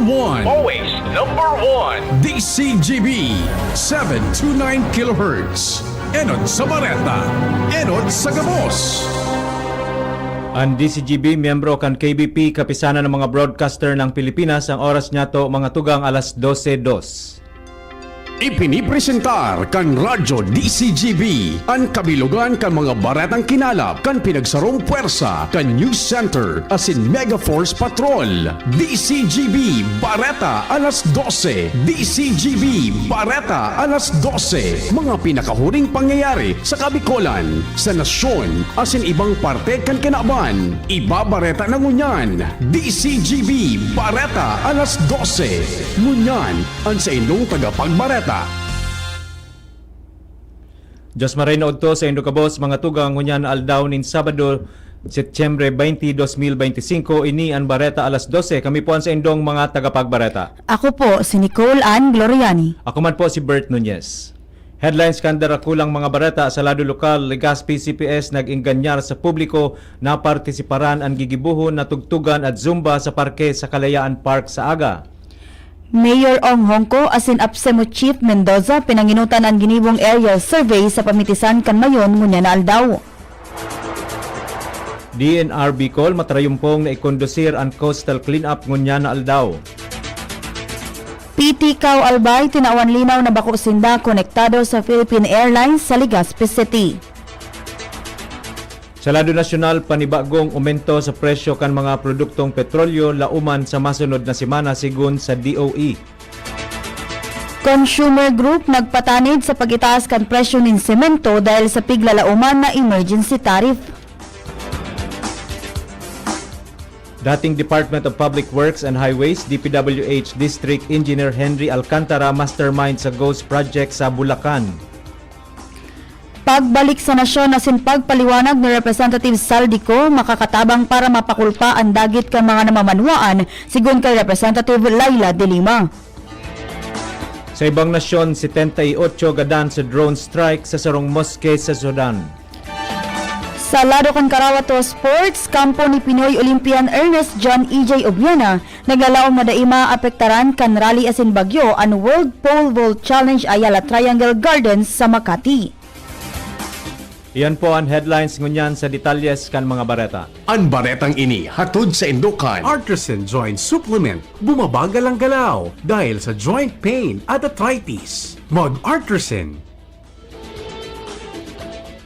1. Always number 1. DCGB 729 kHz. Enod sa Bareta, Enod sa Gabos. Ang DCGB, miyembro kan KBP, kapisanan ng mga broadcaster ng Pilipinas, ang oras niya to mga tugang alas 12:02. Ipinipresentar kan Radyo DCGB ang kabilugan kan mga baretang kinalap kan pinagsarong puwersa kan News Center asin Mega Force Patrol. DCGB Bareta alas 12. DCGB Bareta alas 12. Mga pinakahuring pangyayari sa Kabikolan, sa nasyon asin ibang parte kan kinaban. Iba Bareta na ngunyan. DCGB Bareta alas 12. Ngunyan ang sa inyong tagapagbareta. Diyos maray na to sa Indokabos, mga tugang ngunyan aldaw nin Sabado, Setyembre 20, 2025, ini ang Bareta alas 12. Kami po ang sa indong mga tagapagbareta. Ako po si Nicole Ann Gloriani. Ako man po si Bert Nunez. Headlines kandara kulang mga bareta sa lado lokal, Legazpi CPS nag-inganyar sa publiko na partisiparan ang gigibuhon na tugtugan at zumba sa parke sa Kalayaan Park sa aga. Mayor Ong Hongko asin Apsemo Chief Mendoza pinanginutan ang ginibong area survey sa pamitisan kan mayon ngunya na aldaw. DNR Bicol matrayumpong na ikondusir ang coastal cleanup ngunya na aldaw. PT Cao Albay tinawan linaw na bako sinda konektado sa Philippine Airlines sa Legazpi City. Sa lado nasyonal, panibagong aumento sa presyo kan mga produktong petrolyo lauman sa masunod na semana sigun sa DOE. Consumer Group nagpatanid sa pagitaas kan presyo nin semento dahil sa piglalauman na emergency tariff. Dating Department of Public Works and Highways, DPWH District Engineer Henry Alcantara mastermind sa Ghost Project sa Bulacan. Pagbalik sa nasyon asin pagpaliwanag ni Representative Saldico makakatabang para mapakulpa ang dagit kan mga namamanwaan sigun kay Representative Laila de Lima. Sa ibang nasyon, 78 gadan sa drone strike sa sarong moske sa Sudan. Sa lado kan Karawato Sports, kampo ni Pinoy Olympian Ernest John E.J. Obiena naglalaom na daima apektaran kan rally asin bagyo ang World Pole Vault Challenge Ayala Triangle Gardens sa Makati. Iyan po ang headlines ngunyan sa detalyes kan mga bareta. Ang baretang ini hatod sa Indokan. Artisan Joint Supplement. Bumabagal ang galaw dahil sa joint pain at arthritis. Mag-Artisan.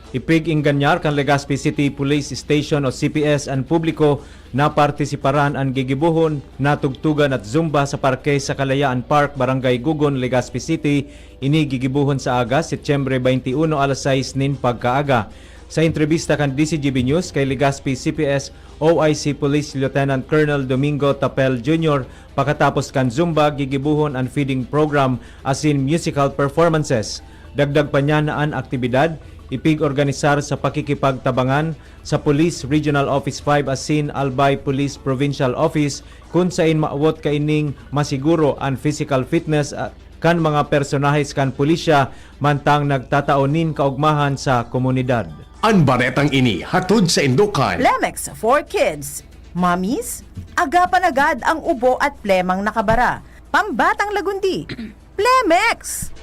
Ipig-inganyar kan Legazpi City Police Station o CPS ang publiko na partisiparan ang gigibuhon na tugtugan at zumba sa parke sa Kalayaan Park, Barangay Gugon, Legazpi City. Ini gigibuhon sa aga, Setyembre 21, alas 6 nin pagkaaga. Sa entrevista kan DCGB News kay Legazpi CPS OIC Police Lieutenant Colonel Domingo Tapel Jr., pakatapos kan zumba, gigibuhon ang feeding program asin musical performances. Dagdag pa niya na ang aktibidad ipig-organisar sa pakikipagtabangan sa Police Regional Office 5 asin Albay Police Provincial Office kung sain maawot kaining masiguro ang physical fitness kan mga personahes kan pulisya mantang nagtataonin kaugmahan sa komunidad. Ang baretang ini hatod sa Indokan. Plemex for Kids. Mommies, agapan agad ang ubo at plemang nakabara. Pambatang lagundi. Plemex!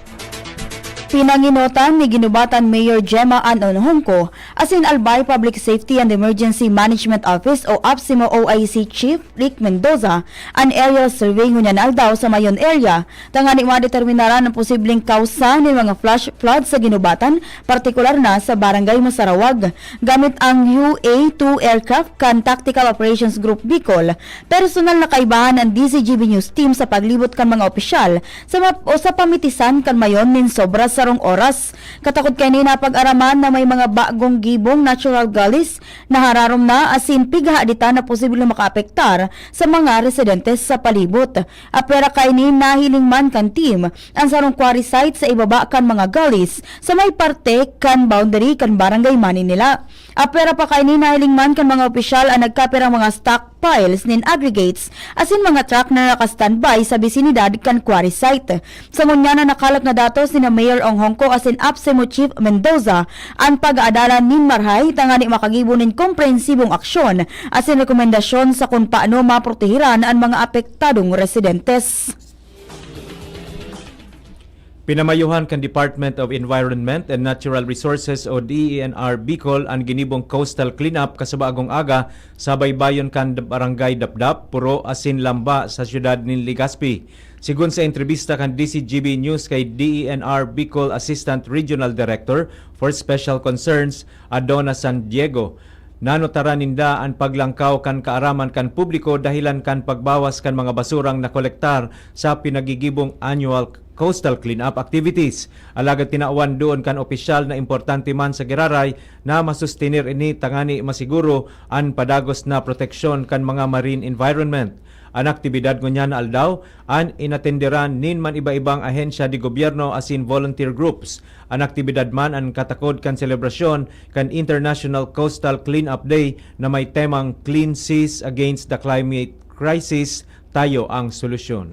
Pinanginutan ni ginubatan Mayor Gemma Ann Onhongco asin Albay Public Safety and Emergency Management Office o APSIMO OIC Chief Rick Mendoza an aerial survey ngunyan aldaw sa mayon area tangani madeterminaran ang posibleng kausa ni mga flash flood sa ginubatan, partikular na sa Barangay Masarawag. Gamit ang UA-2 aircraft kan Tactical Operations Group Bicol, personal na kaibahan ang DCGB News team sa paglibot kan mga opisyal sa pamitisan kan mayon nin sobra sarong oras. Katakot kay nina pag-araman na may mga bagong gibong natural gullies na hararom na asin pighaadita na posibleng makaapektar sa mga residentes sa palibot. Apera kay ni nahiling man kan team ang sarong quarry site sa ibaba kan mga gullies sa may parte kan boundary kan barangay Maninila. Apera pa kay ni nahiling man kan mga opisyal ang nagkaperang mga stockpiles nin aggregates asin mga truck na nakastandby sa bisinidad kan quarry site. Sa ngunya na nakalap na datos ni na Mayor Onghongko asin APSEMO Chief Mendoza ang pag-aadalan nin marhay tangani makagibunin komprehensibong aksyon asin rekomendasyon sa kung paano maprotehiran ang mga apektadong residentes. Pinamayuhan kan Department of Environment and Natural Resources o DENR Bicol ang ginibong coastal cleanup kasabagong aga sa baybayon kan Barangay Dapdap, Puro asin Lamba sa siyudad ni Legazpi. Sigun sa entrevista kan DCGB News kay DENR Bicol Assistant Regional Director for Special Concerns Adona San Diego, nanotara ninda ang paglangkaw kan kaaraman kan publiko dahilan kan pagbawas kan mga basurang nakolektar sa pinagigibong annual coastal cleanup activities. Alagad tinaawan doon kan opisyal na importante man sa Giraray na masustinir ini tangani masiguro ang padagos na proteksyon kan mga marine environment. Ang aktibidad ngunyan na aldaw, ang inatenderan nin man iba-ibang ahensya di gobyerno asin volunteer groups. Ang aktibidad man ang katakod kan selebrasyon kan International Coastal Cleanup Day na may temang Clean Seas Against the Climate Crisis, tayo ang solusyon.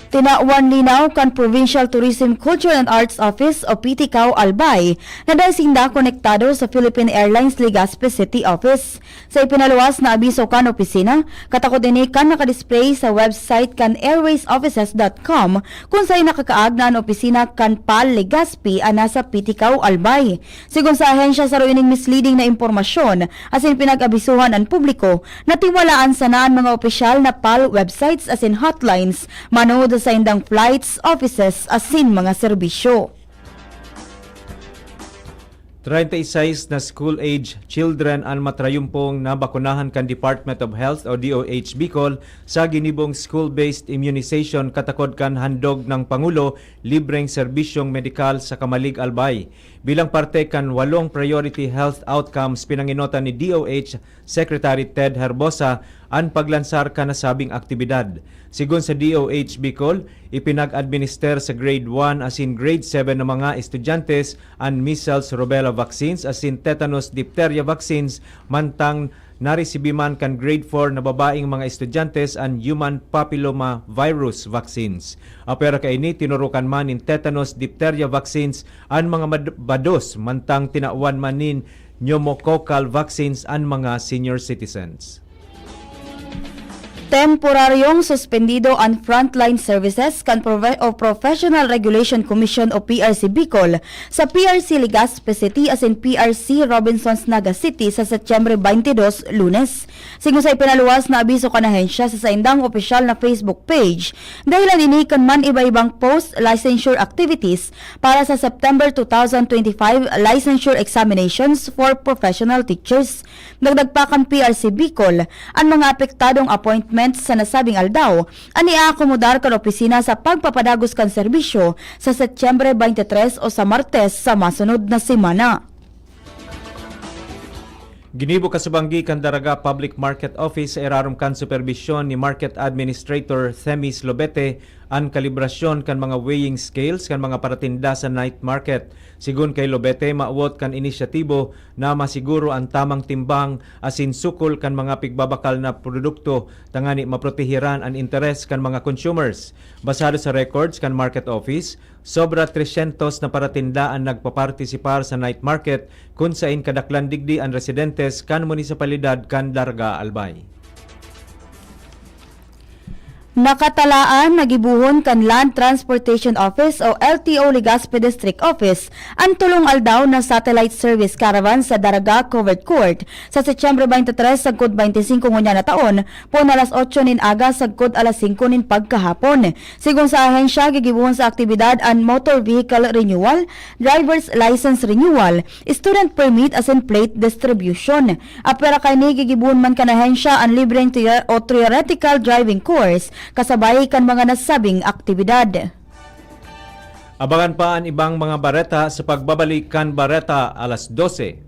Tinaawan linaw kan Provincial Tourism, Culture and Arts Office o PTCAO Albay na dahil sinda konektado sa Philippine Airlines Legazpi City Office. Sa ipinaluwas na abiso kan opisina, katakot ini kan nakadisplay sa website kan airwaysoffices.com kung sa'y nakakaag na ang opisina kan PAL Legazpi ana sa PTCAO Albay. Sigun sa ahensya sa ruining misleading na impormasyon asin pinag-abisuhan ang publiko na tiwalaan sanaan mga opisyal na PAL websites asin hotlines manood sa indang flights, offices, asin mga serbisyo. 36 na school-age children ang matrayumpong nabakunahan kan Department of Health o DOH Bicol sa ginibong school-based immunization katakod kan handog ng Pangulo libreng serbisyong medikal sa Kamalig Albay. Bilang parte kan 8 priority health outcomes pinanginota ni DOH Secretary Ted Herbosa ang paglansar ka nasabing aktibidad. Sigun sa DOH Bicol, ipinag-administer sa grade 1 asin grade 7 na mga estudyantes ang measles, rubella vaccines asin tetanus, diphtheria vaccines mantang naresibiman kan grade 4 na babaeng mga estudyantes ang human papilloma virus vaccines. Apera kaini tinurukan man in tetanus, diphtheria vaccines ang mga bados mantang tinauan man nin pneumococcal vaccines ang mga senior citizens. Temporaryong suspendido ang frontline services kan Professional Regulation Commission o PRC Bicol sa PRC Legazpi City asin PRC Robinsons Naga City sa Setyembre 22, Lunes. Sigun sa ipinaluwas na abiso kan ahensya sa saindang opisyal na Facebook page dahilan ini kan man iba-ibang post-licensure activities para sa September 2025 licensure examinations for professional teachers. Dagdag pa kan PRC Bicol ang mga apektadong appointments sa nasabing aldaw ani aakomodar kan opisina sa pagpapadagos kan serbisyo sa Setyembre 23 o sa Martes sa masunod na semana. Ginibo kasubanggi kan Daraga Public Market Office sa irarom kan supervisyon ni Market Administrator Themis Lobete ang kalibrasyon kan mga weighing scales kan mga paratinda sa night market. Sigun kay Lobete, maawot kan inisyatibo na masiguro ang tamang timbang asin sukol kan mga pigbabakal na produkto tangani maprotehiran ang interes kan mga consumers. Basado sa records kan Market Office, sobra 300 na paratinda ang nagpapartisipar sa night market kung sain kadaklan digdi ang residentes kan munisipalidad kan Daraga Albay. Nakatalaan nagibuhon kan Land Transportation Office o LTO Legazpi District Office ang tulong aldaw na satellite service caravan sa Daraga Covered Court sa Setyembre 23 sagkod 25 ngunya na taon pon alas 8 nin aga sagkod alas 5 nin pagkahapon. Sigun sa ahensya gigibuhon sa aktibidad ang motor vehicle renewal, driver's license renewal, student permit asin plate distribution. Apera kay ni gigibuhon man kan ahensya ang libreng theoretical driving course kasabay kan mga nasabing aktibidad. Abangan pa ang ibang mga bareta sa pagbabalik kan bareta alas 12.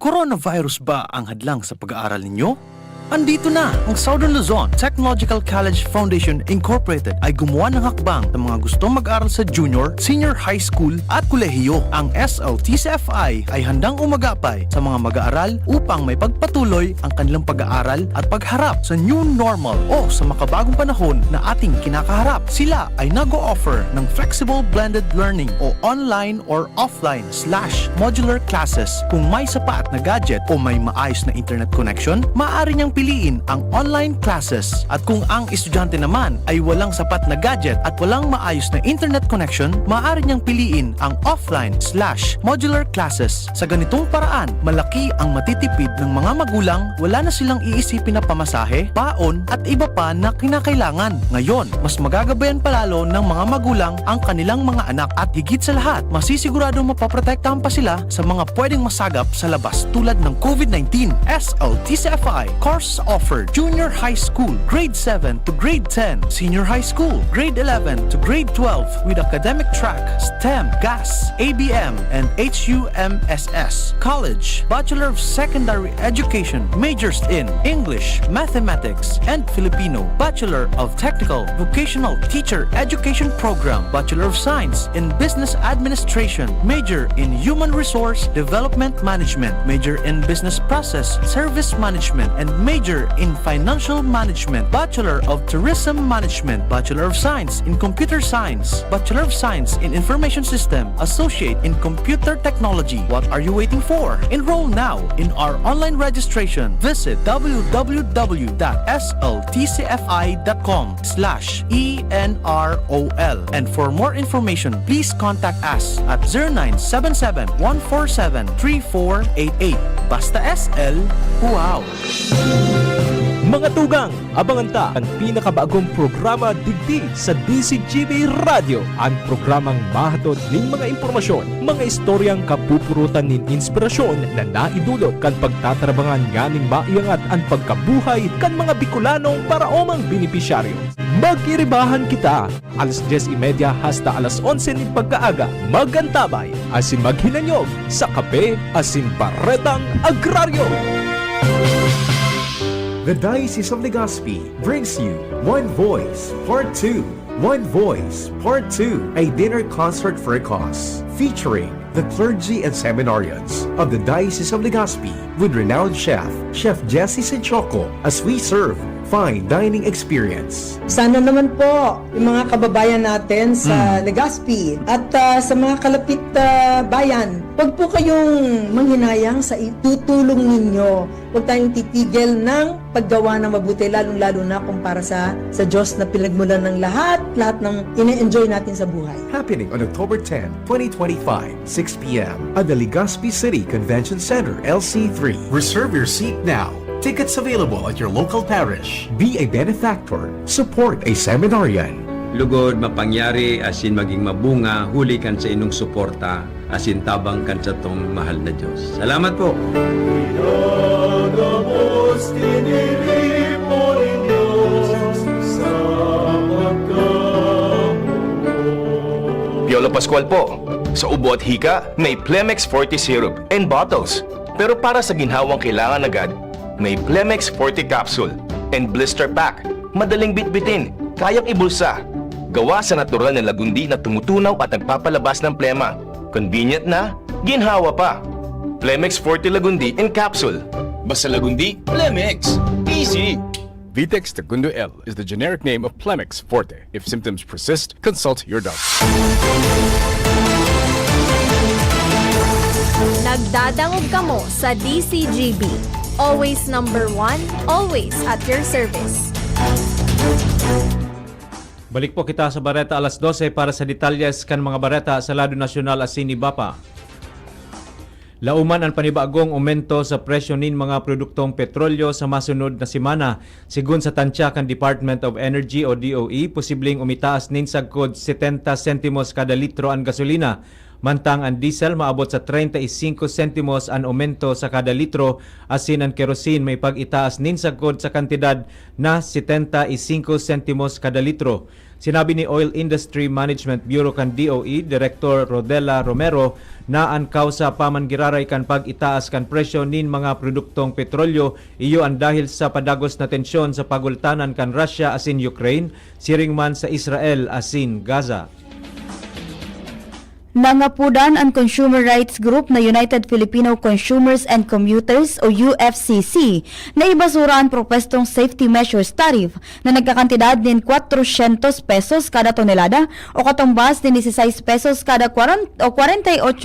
Coronavirus ba ang hadlang sa pag-aaral ninyo? Andito na ang Southern Luzon Technological College Foundation Incorporated ay gumawa ng hakbang ng mga gustong mag-aral sa junior, senior high school at kolehiyo. Ang SLTCFI ay handang umagapay sa mga mag-aaral upang may pagpatuloy ang kanilang pag-aaral at pagharap sa new normal o sa makabagong panahon na ating kinakaharap. Sila ay nag-o-offer ng flexible blended learning o online or offline/modular classes. Kung may sapat na gadget o may maayos na internet connection, maaari niyang piliin ang online classes. At kung ang estudyante naman ay walang sapat na gadget at walang maayos na internet connection, maaari niyang piliin ang offline/modular classes. Sa ganitong paraan, malaki ang matitipid ng mga magulang, wala na silang iisipin na pamasahe, baon at iba pa na kinakailangan. Ngayon, mas magagabayan palalo ng mga magulang ang kanilang mga anak at higit sa lahat, masisiguradong mapaprotektahan pa sila sa mga pwedeng masagap sa labas tulad ng COVID-19. SLTCFI course offered junior high school, grade 7 to grade 10, senior high school, grade 11 to grade 12 with academic track, STEM, GAS, ABM, and HUMSS. College, Bachelor of Secondary Education, majors in English, Mathematics, and Filipino. Bachelor of Technical Vocational Teacher Education Program, Bachelor of Science in Business Administration, major in Human Resource Development Management, major in Business Process Service Management, and major in Financial Management, Bachelor of Tourism Management, Bachelor of Science in Computer Science, Bachelor of Science in Information System, Associate in Computer Technology. What are you waiting for? Enroll now in our online registration. Visit www.sltcfi.com/ENROL. And for more information, please contact us at 0977-147-3488. Basta SL, wow! Mga tugang, abangan ta ang pinakabagong programa digdi sa DCGB Radio. Ang programang mahatod ning mga impormasyon, mga istoryang kapupurutan nin inspirasyon na naidulot kan pagtatrabangan nganing maiangat ang pagkabuhay kan mga Bicolanong paraomang benepisyaryo. Magiribahan kita, alas 10:30 hasta alas 11 nin pagkaaga. Magantabay, asin maghinanyog sa kape, asin baretang agraryo. The Diocese of Legazpi brings you One Voice Part 2. One Voice Part 2, a dinner concert for a cause, featuring the clergy and seminarians of the Diocese of Legazpi with renowned chef, Chef Jesse Senchoco, as we serve fine dining experience. Sana naman po yung mga kababayan natin sa Legazpi at sa mga kalapit bayan, huwag po kayong manghinayang sa itutulong ninyo. Huwag tayong titigil ng paggawa ng mabuti, lalong-lalo na kumpara sa Diyos na pinagmulan ng lahat ng ine-enjoy natin sa buhay. Happening on October 10, 2025, 6 p.m. at the Legazpi City Convention Center, LC3. Reserve your seat now. Tickets available at your local parish. Be a benefactor. Support a seminarian. Lugod mapangyari asin maging mabunga, huli kan sa inong suporta, asin tabang kan sa tong mahal na Diyos. Salamat po. Piolo Pascual po. Sa ubo at hika, may Plemex Forte Syrup and bottles. Pero para sa ginhawang kailangan agad, may Plemex Forte Capsule and Blister Pack. Madaling bitbitin, kayang ibulsa. Gawa sa natural na lagundi na tumutunaw at nagpapalabas ng plema. Convenient na, ginhawa pa. Plemex Forte Lagundi in Capsule. Basta lagundi, Plemex. Easy! Vitex Segundo L is the generic name of Plemex Forte. If symptoms persist, consult your doctor. Nagdadangog kamo sa DCGB. Always number one, always at your service. Balik po kita sa Bareta alas 12 para sa detalyes kan mga bareta sa lado nasyonal asin iba pa. Lauman ang panibagong aumento sa presyo nin mga produktong petrolyo sa masunod na semana. Sigun sa tansya kan Department of Energy o DOE, posibleng umitaas nin sagkod 70 sentimos kada litro ang gasolina. Mantang ang diesel maabot sa 35 sentimos ang aumento sa kada litro, asin ang kerosene may pag-itaas nin sagkod sa kantidad na 75 sentimos kada litro. Sinabi ni Oil Industry Management Bureau kan DOE Director Rodela Romero na ang kausa paman giraray kan pag-itaas kan presyo nin mga produktong petrolyo iyo ang dahil sa padagos na tensyon sa pagultanan kan Russia asin Ukraine, siring man sa Israel asin Gaza. Nangapudan ang consumer rights group na United Filipino Consumers and Commuters o UFCC na ibasura ang propestong safety measures tariff na nagkakantidad din 400 pesos kada tonelada o katumbas din 16 pesos kada 48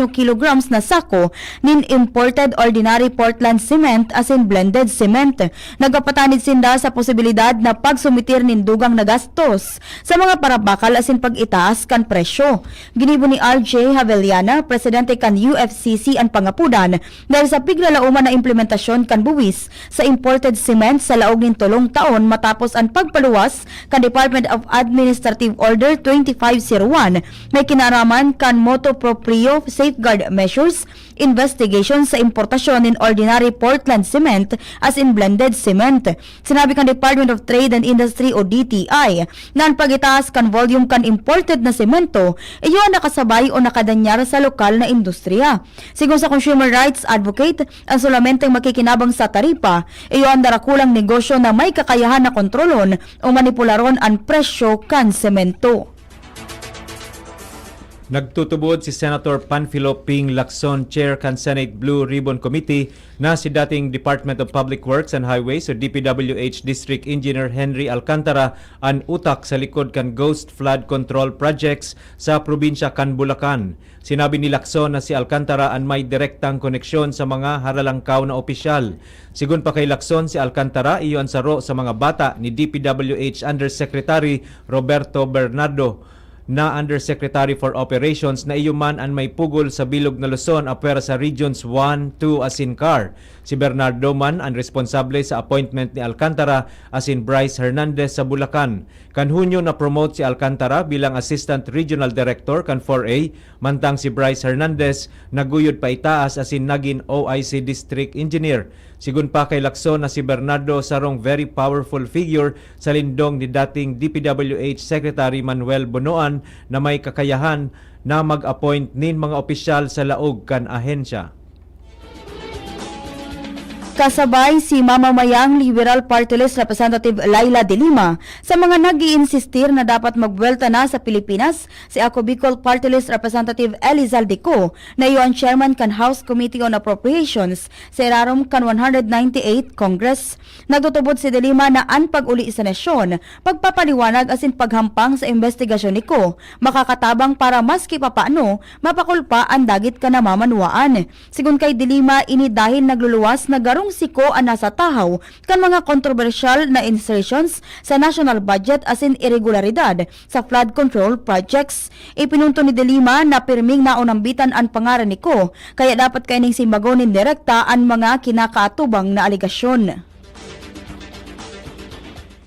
kilograms na sako nin imported ordinary Portland cement as in blended cement. Nagapatanid sinda sa posibilidad na pagsumitir nin dugang na gastos sa mga parabakal as in pag-itaas kan presyo. Ginibo ni RJ Haveliana, presidente kan UFCC ang pangapudan dahil sa piglalauman na implementasyon kan buwis sa imported cement sa laog nin 3 taon matapos ang pagpaluwas kan Department of Administrative Order 2501 may kinaraman kan motu proprio safeguard measures investigation sa importasyon in ordinary Portland cement as in blended cement. Sinabi kan Department of Trade and Industry o DTI na ang pag-itaas kan volume kan imported na semento iyo ang nakasabay o nakadanyar sa lokal na industriya. Sigon sa consumer rights advocate, ang solamenteng makikinabang sa taripa iyo ang darakulang negosyo na may kakayahan na kontrolon o manipularon ang presyo kan semento. Nagtutubod si Senator Panfilo Ping Lacson, Chair kan Senate Blue Ribbon Committee na si dating Department of Public Works and Highways o DPWH District Engineer Henry Alcantara ang utak sa likod kan Ghost Flood Control Projects sa probinsya kan Bulacan. Sinabi ni Lacson na si Alcantara ang may direktang koneksyon sa mga haralangkaw na opisyal. Sigun pa kay Lacson, si Alcantara iyo ang saro sa mga bata ni DPWH Undersecretary Roberto Bernardo na Undersecretary for Operations na iyo man ang may pugol sa bilog na Luzon apwera sa Regions 1, 2 Asincar. Si Bernardo man ang responsable sa appointment ni Alcantara asin Bryce Hernandez sa Bulacan. Kan Hunyo na promote si Alcantara bilang Assistant Regional Director kan 4A, mantang si Bryce Hernandez naguyod pa itaas asin naging OIC District Engineer. Sigun pa kay Lacson na si Bernardo sarong very powerful figure sa lindong ni dating DPWH Secretary Manuel Bonoan na may kakayahan na mag-appoint nin mga opisyal sa laog kan ahensya. Kasabay si mamamayang Liberal Party List Representative Laila De Lima sa mga nag-iinsistir na dapat magbuelta na sa Pilipinas si Ako Bicol Party List Representative Elizalde Co na iyo ang chairman kan House Committee on Appropriations sa irarom kan 198 Congress. Nagtutubod si De Lima na ang pag-uli sa nasyon, pagpapaliwanag asin paghampang sa investigasyon ni Co makakatabang para maski papaano mapakulpa ang dagit ka na mamanuaan. Sigun kay De Lima, ini dahil nagluluwas na garong siko ang nasa tahaw kan mga kontrobersyal na insertions sa national budget asin irregularidad sa flood control projects. Ipinunto ni De Lima na pirming naunambitan ang pangaran ni Co kaya dapat kaining simbagonin direkta ang mga kinakaatubang na aligasyon.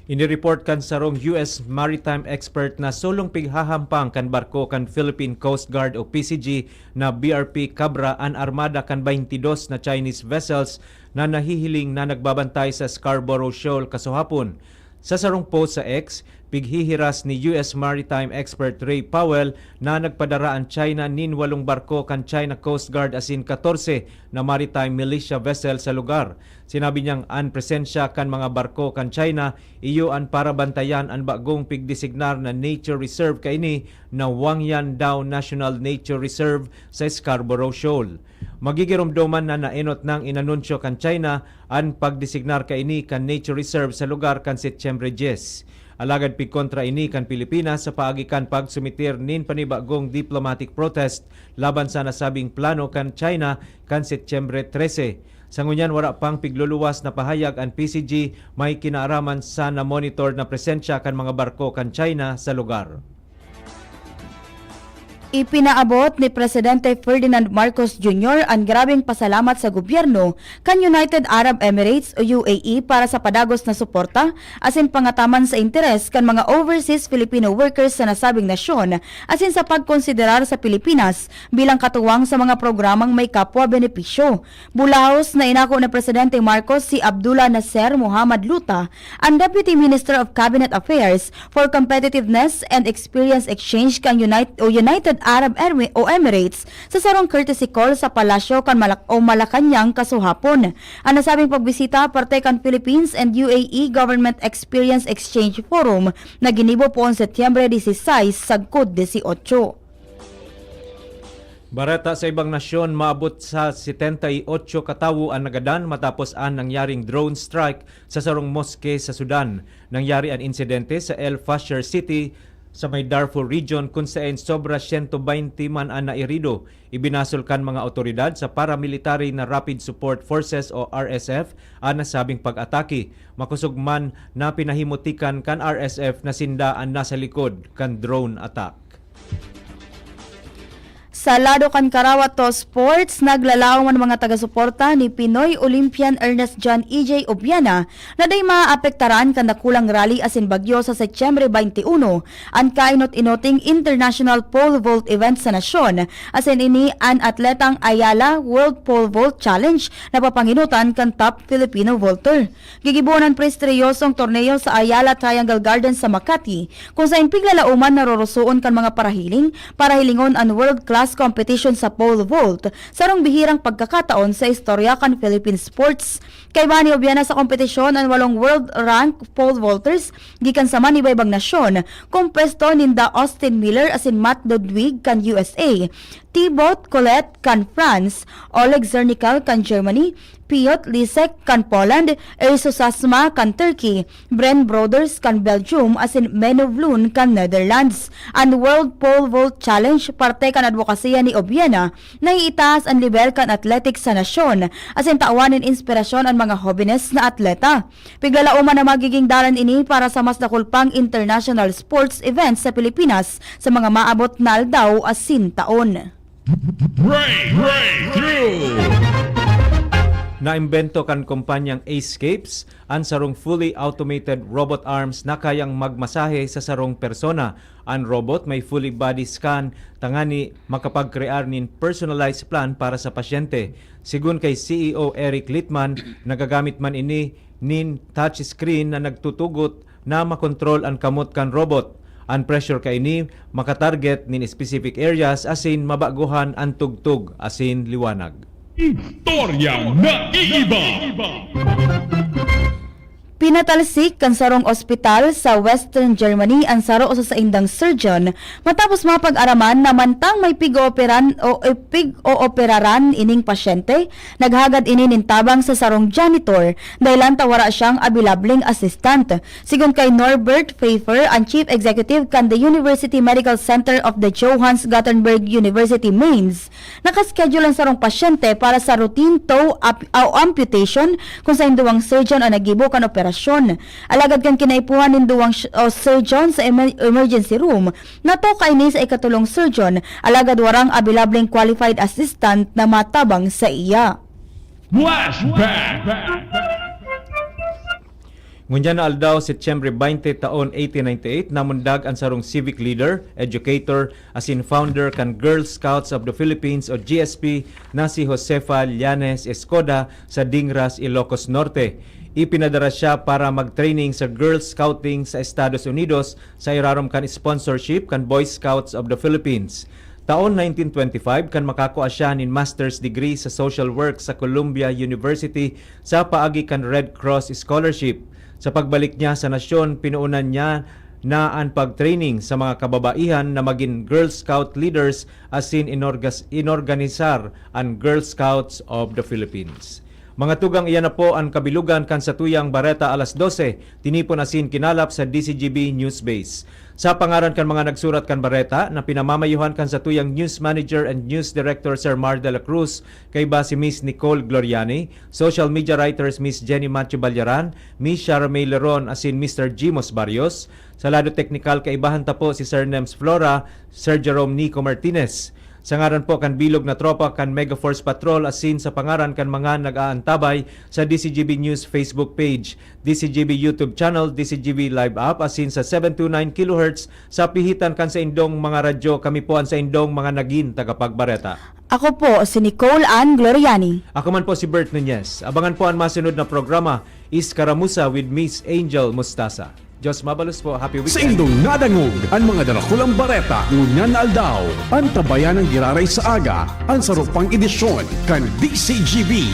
Inireport kan sarong US maritime expert na sulong pighahampang kan barko kan Philippine Coast Guard o PCG na BRP Cabra an armada kan 22 na Chinese vessels na nahihiling na nagbabantay sa Scarborough Shoal kasuhapon. Sa sarong post sa X, pighihiras ni US maritime expert Ray Powell na nagpadara ang China nin 8 barko kan China Coast Guard asin 14 na maritime militia vessel sa lugar. Sinabi niyang ang presensya kan mga barko kan China iyo ang para bantayan ang bagong pigdesignar na nature reserve kaini na Wangyan Dao National Nature Reserve sa Scarborough Shoal. Magigiromdoman na naenot ng inanunsyo kan China ang pagdesignar kaini kan nature reserve sa lugar kan Setyembre 10. Alagad pigkontra ini kan Pilipinas sa paagikan pagsumitir nin panibagong diplomatic protest laban sa nasabing plano kan China kan Setyembre 13. Sa ngunyan wala pang pigluluwas na pahayag ang PCG may kinaaraman sa na-monitor na presensya kan mga barko kan China sa lugar. Ipinaabot ni Presidente Ferdinand Marcos Jr. ang grabeng pasalamat sa gobyerno kan United Arab Emirates o UAE para sa padagos na suporta asin pangataman sa interes kan mga overseas Filipino workers sa nasabing nasyon asin sa pagkonsiderar sa Pilipinas bilang katuwang sa mga programang may kapwa benepisyo. Bulaos na inako ni Presidente Marcos si Abdullah Nasser Muhammad Luta, ang Deputy Minister of Cabinet Affairs for Competitiveness and Experience Exchange kan United Arab Emirates sa sarong courtesy call sa palasyo kan Malacanang kasuhapon. Ang nasabing pagbisita parte kan Philippines and UAE Government Experience Exchange Forum na ginibo poon Setyembre 16 sagkod 18. Barata sa ibang nasyon, maabot sa 78 katawo ang nagadan matapos ang nangyaring drone strike sa sarong moske sa Sudan. Nangyari ang insidente sa El Fasher City sa may Darfur region kung saan sobra 120 man ang nairido. Ibinasol kan mga otoridad sa paramilitary na Rapid Support Forces o RSF ang nasabing pag-atake. Makusog man na pinahimutikan kan RSF na sinda ang nasa likod kan drone attack. Sa lado kan Karawato Sports, naglalaong man mga taga-suporta ni Pinoy Olympian Ernest John E.J. Obiana na day maaapektaran kan nakulang rally asin bagyo sa Setyembre 21 ang kainot-inoting International Pole Vault event sa nasyon asin ini ang atletang Ayala World Pole Vault Challenge na papanginutan kan top Filipino vaulter. Gigibunan prestigyosong torneo sa Ayala Triangle Gardens sa Makati kung saan piglalauman narorosoon kan mga parahilingon ang world-class competition sa pole vault sarong bihirang pagkakataon sa istorya kan Philippine sports. Kay Bani Obiana sa kompetisyon ang 8 world rank pole vaulters gikan sa manibaybang nasyon kompesto ninda Austin Miller asin Matt Ludwig kan USA, Thibaut Colette kan France, Oleg Zernikal kan Germany, Piotr Lisek kan Poland, Erso Sasma kan Turkey, Bren Brothers kan Belgium asin Menovlun kan Netherlands. Ang World Pole Vault Challenge parte kan advokasya ni Obiana na iitaas ang level kan athletics sa nasyon asin taawanin inspirasyon ang mga hobines na atleta. Piglalauman na magiging dalan ini para sa mas dakulpang international sports events sa Pilipinas sa mga maabot na aldaw asin taon. Naimbento kan kumpanyang Acescapes ang sarong fully automated robot arms na kayang magmasahe sa sarong persona. Ang robot may fully body scan tangani makapagkrear nin personalized plan para sa pasyente. Sigun kay CEO Eric Litman, nagagamit man ini nin touchscreen na nagtutugot na makontrol ang kamot kan robot. Ang pressure kay ini makatarget nin specific areas asin mabaguhan ang tugtog asin liwanag. Istoryang naiiba! Pinatalsik kan sarong ospital sa Western Germany ang saro usa sa indang surgeon matapos mapag-araman na mantang may pig-ooperaran ining pasyente, naghagad ini nintabang sa sarong janitor dahilan tawara siyang abilabling assistant. Sigon kay Norbert Pfeiffer, ang Chief Executive kan the University Medical Center of the Johannes Gutenberg University Mainz, nakaschedule ang sarong pasyente para sa routine toe amputation kung sa duwang surgeon ang nagibo kan operasyon. Alagad kan kinaipuhan ng duwang surgeon sa emergency room. Nato kay ni sa ikatulong surgeon, alagad warang abilabling qualified assistant na matabang sa iya. Flashback! Ngunyan na aldaw Setyembre 20 taon 1898 namundag ang sarong civic leader, educator, asin founder kan Girl Scouts of the Philippines o GSP na si Josefa Llanes Escoda sa Dingras, Ilocos Norte. Ipinadara siya para mag-training sa Girl Scouting sa Estados Unidos sa irarom kan sponsorship kan Boy Scouts of the Philippines. Taon 1925 kan makakuha siya nin master's degree sa social work sa Columbia University sa paagi kan Red Cross Scholarship. Sa pagbalik niya sa nasyon, pinuunan niya na ang pag-training sa mga kababaihan na maging Girl Scout leaders asin inorganisar ang Girl Scouts of the Philippines. Mga tugang iyan na po ang kabilugan kan sa tuyang Bareta alas 12, tinipon asin kinalap sa DCGB News Base. Sa pangaran kan mga nagsurat kan Bareta na pinamamayuhan kan sa tuyang News Manager and News Director Sir Mar de la Cruz, kay ba si Miss Nicole Gloriani, social media writers Miss Jenny Mancho Balyaran, Miss Sharamay Leron asin Mr. Jimos Barrios, sa lado technical kaibahan ta po si Sir Nems Flora, Sir Jerome Nico Martinez. Sa ngaran po kan bilog na tropa kan Megaforce Patrol asin sa pangaran kan mga nag-aantabay sa DCGB News Facebook page, DCGB YouTube channel, DCGB Live app asin sa 729 kHz sa pihitan kan sa indong mga radyo, kami po ang sa indong mga nagin tagapagbareta. Ako po si Nicole Ann Gloriani. Ako man po si Bert Nunez. Abangan po ang masunod na programa, Iskaramusa with Miss Angel Mustasa. Diyos mabalos po. Happy Sa weekend. indong nadangog, ang mga darakulang bareta, ngunyan na aldaw, ang tabayan ng giraray sa aga, ang sarupang edisyon, kan DCGB